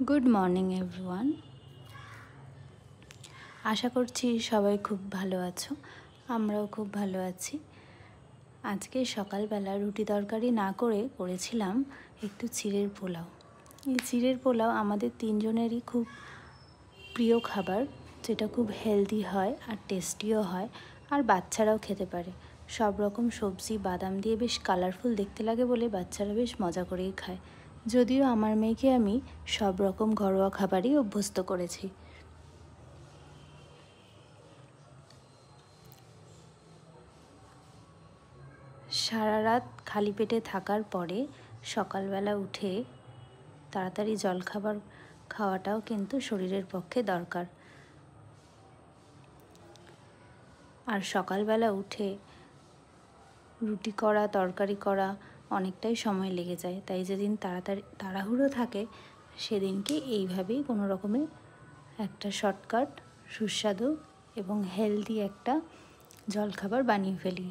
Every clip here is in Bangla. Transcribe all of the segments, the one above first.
Good morning everyone. আশা করছি সবাই খুব ভালো আছো, আমরাও খুব ভালো আছি। আজকে সকালবেলা রুটি তরকারি না করে করেছিলাম একটু চিড়ের পোলাও। এই চিড়ের পোলাও আমাদের তিনজনেরই খুব প্রিয় খাবার, যেটা খুব হেলদি হয় আর টেস্টিও হয়, আর বাচ্চারাও খেতে পারে। সব রকম সবজি বাদাম দিয়ে বেশ কালারফুল দেখতে লাগে বলে বাচ্চারা বেশ মজা করেই খায়। যদিও আমার মেয়েকে আমি সব রকম ঘরোয়া খাবারই অভ্যস্ত করেছি। সারা রাত খালি পেটে থাকার পরে সকালবেলা উঠে তাড়াতাড়ি জলখাবার খাওয়াটাও কিন্তু শরীরের পক্ষে দরকার। আর সকালবেলা উঠে রুটি করা তরকারি করা অনেকটাই সময় লেগে যায়, তাই যেদিন তাড়াহুড়ো থাকে সেদিনকে এইভাবেই কোনো রকমে একটা শর্টকাট সুস্বাদু এবং হেলদি একটা জলখাবার বানিয়ে ফেলি।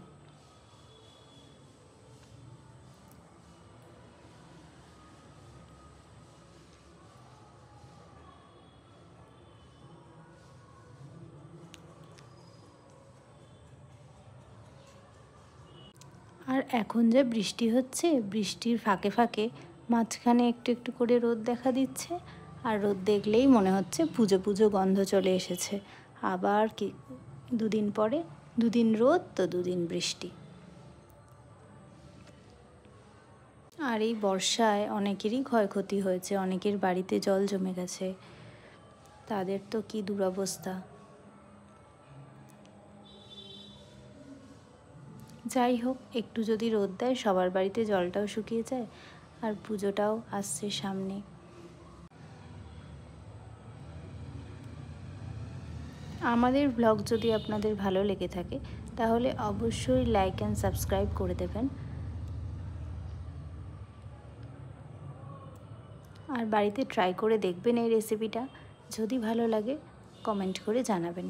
আর এখন যে বৃষ্টি হচ্ছে, বৃষ্টির ফাঁকে ফাঁকে মাঝখানে একটু একটু করে রোদ দেখা দিচ্ছে, আর রোদ দেখলেই মনে হচ্ছে পুজো পুজো গন্ধ চলে এসেছে। আবার কি দুদিন পরে, দুদিন রোদ তো দুদিন বৃষ্টি। আর এই বর্ষায় অনেকেরই ক্ষয়ক্ষতি হয়েছে, অনেকের বাড়িতে জল জমে গেছে, তাদের তো কি দুরবস্থা। যাই হোক, একটু যদি রোদ দেয় সবার বাড়িতে জলটাও শুকিয়ে যায়, আর পুজোটাও আসছে সামনে। আমাদের ব্লগ যদি আপনাদের ভালো লেগে থাকে তাহলে অবশ্যই লাইক অ্যান্ড সাবস্ক্রাইব করে দেবেন, আর বাড়িতে ট্রাই করে দেখবেন এই রেসিপিটা। যদি ভালো লাগে কমেন্ট করে জানাবেন।